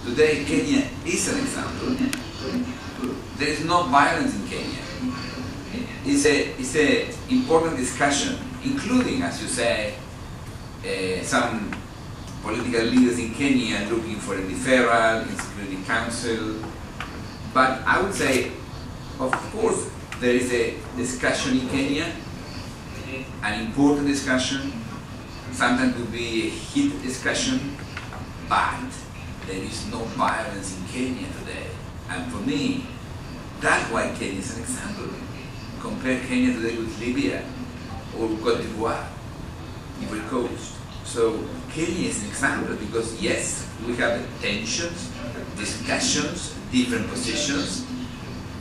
Today, Kenya is an example. There is no violence in Kenya. It's an important discussion, including, as you say, some political leaders in Kenya looking for a deferral in Security Council. But I would say, of course, there is a discussion in Kenya, an important discussion. Sometimes it will be a heated discussion, but there is no violence in Kenya today. And for me, that's why Kenya is an example. Compare Kenya today with Libya or Cote d'Ivoire, Ivory Coast. So Kenya is an example because yes, we have tensions, discussions, different positions,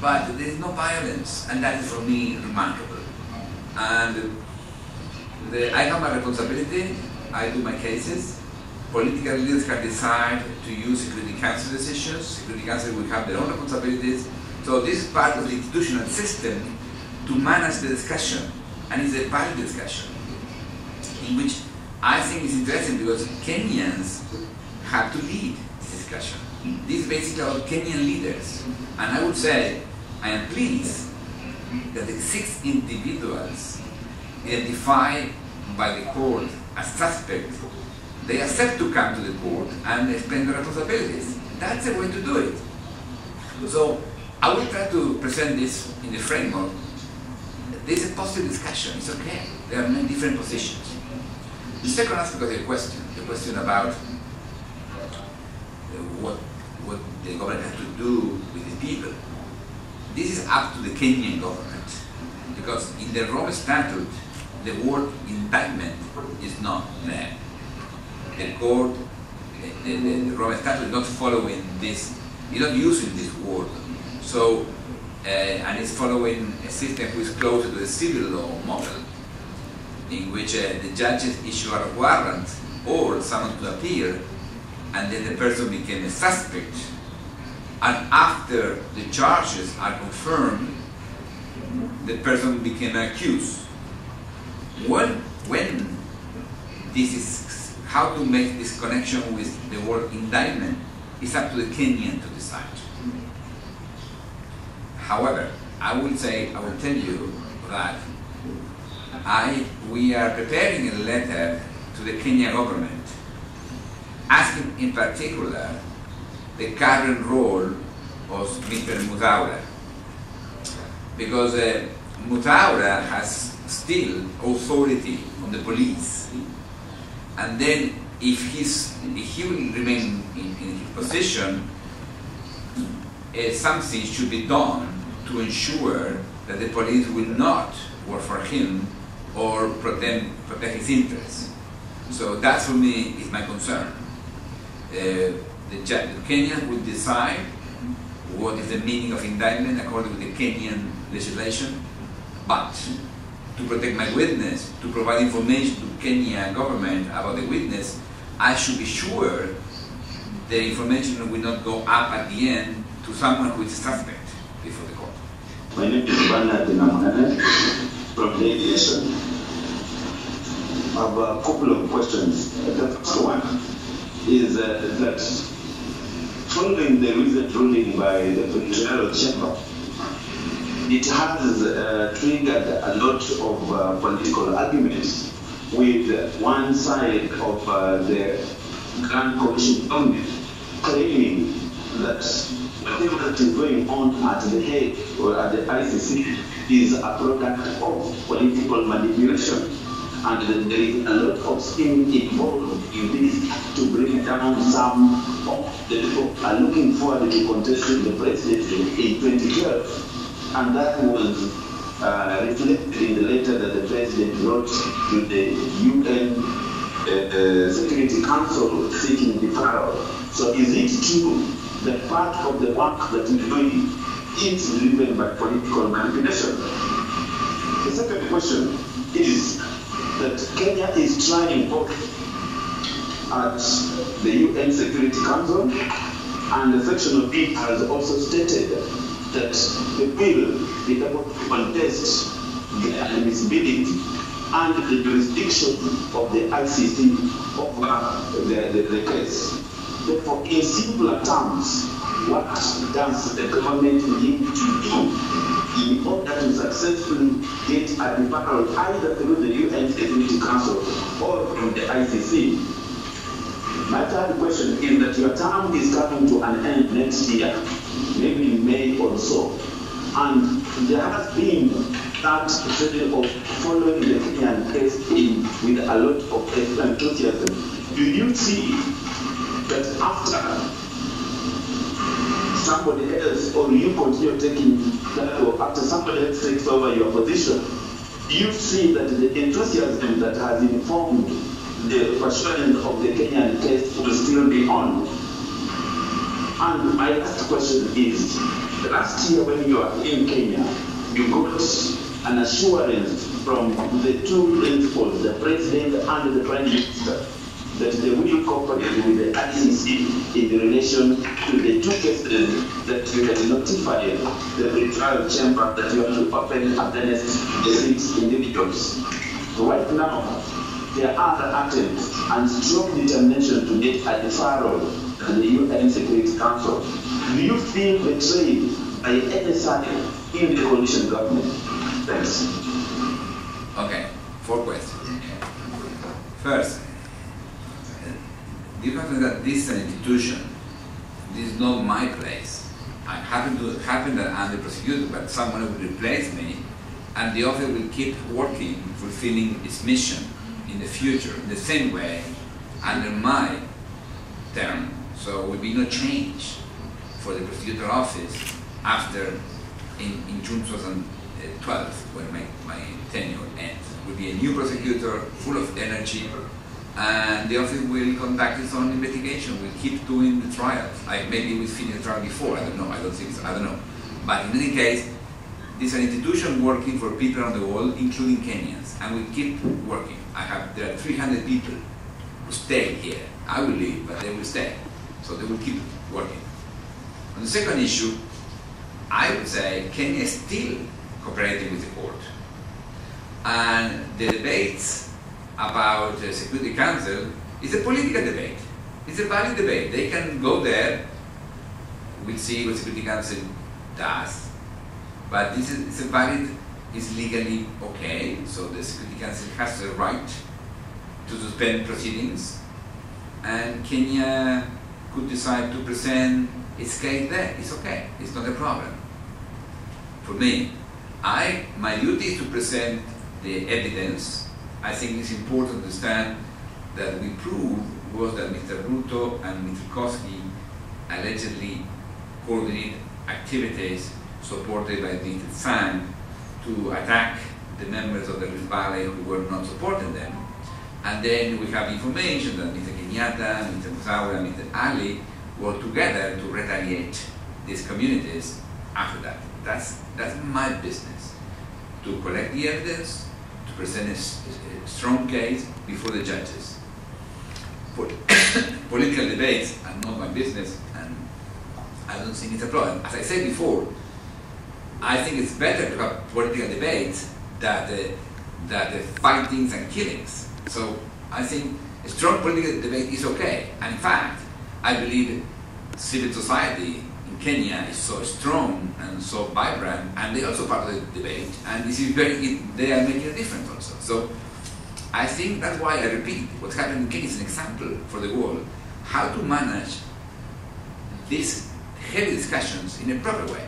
but there is no violence, and that is for me remarkable. And I have my responsibility, I do my cases. Political leaders can decide to use Security Council decisions. Security Council will have their own responsibilities. So this is part of the institutional system to manage the discussion, and it's a valid discussion in which I think is interesting because Kenyans have to lead this discussion. This is basically about Kenyan leaders. And I would say, I am pleased that the 6 individuals identified by the court as suspects, they accept to come to the court and explain their responsibilities. That's the way to do it. So I will try to present this in the framework. This is a positive discussion, it's okay. There are many different positions. The second aspect of the question about what the government has to do with the people, this is up to the Kenyan government. Because in the Rome Statute, the word indictment is not there. The court, the Rome Statute is not following this, it's not using this word. So, and it's following a system which is closer to the civil law model, in which the judges issue a warrant or someone to appear, and then the person became a suspect. And after the charges are confirmed, the person became accused. When this is, how to make this connection with the word indictment is up to the Kenyan to decide. However, I will tell you that we are preparing a letter to the Kenya government asking in particular the current role of Mr. Mutaura. Because Mutaura has still authority on the police. And then if he will remain in his position, something should be done to ensure that the police will not work for him or protect his interests. So that for me is my concern. The Kenyans will decide what is the meaning of indictment according to the Kenyan legislation, but to protect my witness, to provide information to Kenya government about the witness, I should be sure the information will not go up at the end to someone who is suspect before the court. My name is Bernard from the aviation. I have a couple of questions. The first one is that following the recent ruling by the Federal Chamber, it has triggered a lot of political arguments with one side of the Grand Coalition government claiming that whatever that is going on at the Hague or at the ICC is a product of political manipulation, and that there is a lot of scheme involved in this to bring down some of the people who are looking forward to contesting the presidency in 2012. And that was reflected in the letter that the president wrote to the UN Security Council seeking deferral. So is it true that part of the work that we're doing is driven by political manipulation? The second question is that Kenya is trying both at the UN Security Council, and the section of it has also stated that the bill is able to contest the admissibility and the jurisdiction of the ICC over the case. Therefore, in simpler terms, what does the government need to do in order to successfully get a referral either through the UN Security Council or from the ICC? My third question is that your term is coming to an end next year, maybe in May or so, and there has been that trend of following the Kenyan case with a lot of enthusiasm. Do you see that after somebody else, or you continue taking that, or after somebody else takes over your position, do you see that the enthusiasm that has informed the pursuance of the Kenyan case will still be on? And my last question is, last year when you were in Kenya, you got an assurance from the two principals, the president and the prime minister, that they will cooperate with the ICC in relation to the two cases that you had notified the trial chamber that you have to open against the 6 individuals. Right now, there are attempts and strong determination to get a deferral to the UN Security Council. Do you feel betrayed by any side in the coalition government? Thanks. Okay, 4 questions. First, you have to know that this is an institution. This is not my place. I happen that I'm the prosecutor, but someone will replace me, and the office will keep working, fulfilling its mission in the future, in the same way, under my term. So there will be no change for the prosecutor office after in June 2012, when my tenure ends. It will be a new prosecutor, full of energy, and the office will conduct its own investigation. We'll keep doing the trials. Maybe we'll finish the trial before. I don't know. I don't think so. I don't know. But in any case, this is an institution working for people around the world, including Kenyans, and we keep working. There are 300 people who stay here. I will leave, but they will stay. So they will keep working. On the second issue, I would say Kenya is still cooperating with the court. And the debates about the Security Council is a political debate. It's a valid debate. They can go there. We'll see what the Security Council does. But this is it's legally okay. So the Security Council has the right to suspend proceedings. And Kenya could decide to present its case there. It's okay. It's not a problem. For me, my duty is to present the evidence. I think it's important to understand that we proved was that Mr. Ruto and Mr. Koski allegedly coordinated activities supported by Mr. Sang to attack the members of the Rift Valley who were not supporting them. And then we have information that Mr. Kenyatta, Mr. Musawa, and Mr. Ali worked together to retaliate these communities after that. That's my business, to collect the evidence, to present a strong case before the judges. Political debates are not my business, and I don't think it's a problem. As I said before, I think it's better to have political debates than the fightings and killings. So I think a strong political debate is okay. And in fact, I believe civil society in Kenya is so strong and so vibrant, and they're also part of the debate, and this is they are making a difference also. So I think that's why I repeat, what's happening in Kenya is an example for the world, how to manage these heavy discussions in a proper way.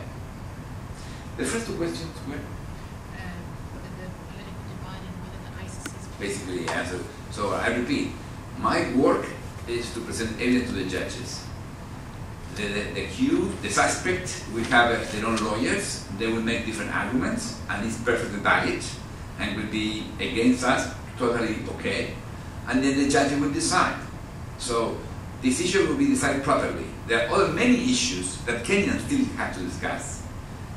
The first 2 questions were? The political dividing within the ICC. Basically, yeah. So I repeat, my work is to present evidence to the judges. The accused, the suspect, will have their own lawyers. They will make different arguments, and it's perfectly valid, and will be against us, totally okay. And then the judge will decide. So this issue will be decided properly. There are many issues that Kenyans still have to discuss,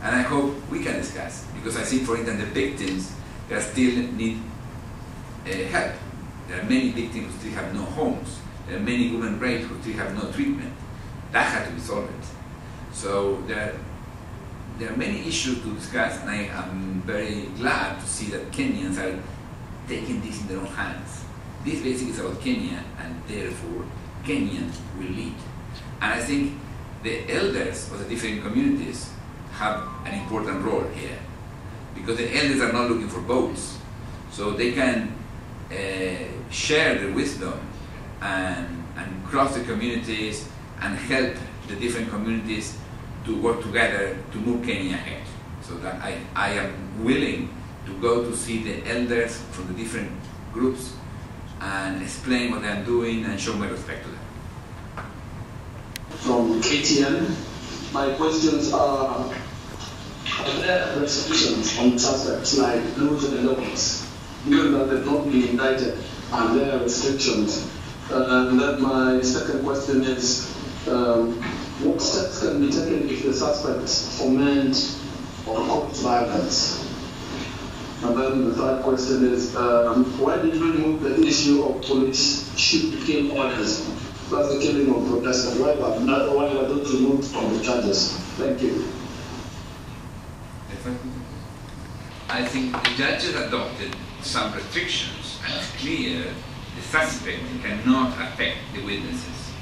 and I hope we can discuss, because I think, for instance, the victims, they still need help. There are many victims who still have no homes. There are many women raped who still have no treatment. That had to be solved. So there are many issues to discuss, and I am very glad to see that Kenyans are taking this in their own hands. This basically is about Kenya, and therefore Kenyans will lead. And I think the elders of the different communities have an important role here, because the elders are not looking for votes, so they can share their wisdom and cross the communities and help the different communities to work together to move Kenya ahead. So that I am willing to go to see the elders from the different groups and explain what I'm doing and show my respect to them. From Keyan, my questions are there restrictions on suspects like do's and don'ts, given that they've not been indicted, and there are restrictions? And then my second question is, what steps can be taken if the suspects foment or cause violence? And then the third question is, why did you remove the issue of police shoot to kill orders? That's the killing of protesters. Why were those removed from the charges? Thank you. I think the judges adopted some restrictions, and it's clear the suspect cannot affect the witnesses.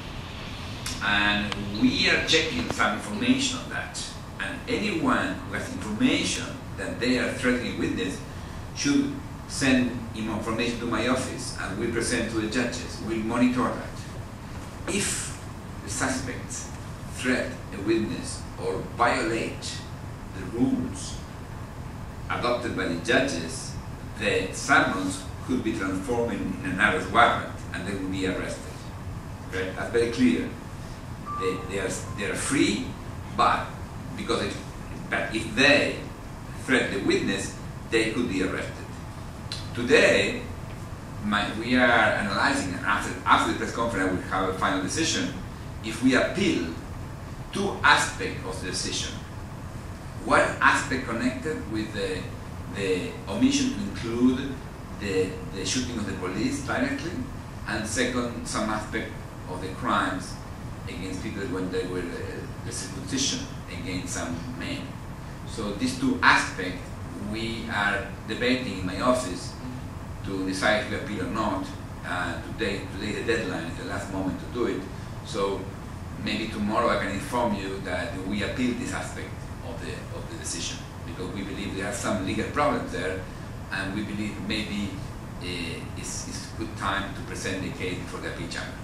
And we are checking some information on that. And anyone who has information that they are threatening witness should send information to my office, and we present to the judges. We'll monitor that. If the suspects threat a witness or violate the rules adopted by the judges, the summons could be transformed in an arrest warrant, and they will be arrested. Okay? That's very clear. They are free, but if they threat the witness, they could be arrested. Today, we are analyzing, and after the press conference we will have a final decision, if we appeal two aspects of the decision. One aspect connected with the omission to include the shooting of the police directly, and second, some aspect of the crimes against people when they were the circumcision against some men. So these two aspects we are debating in my office to decide if we appeal or not. Today the deadline is the last moment to do it. So maybe tomorrow I can inform you that we appeal this aspect of the decision, because we believe there are some legal problems there, and we believe maybe it's good time to present the case for the appeal chamber.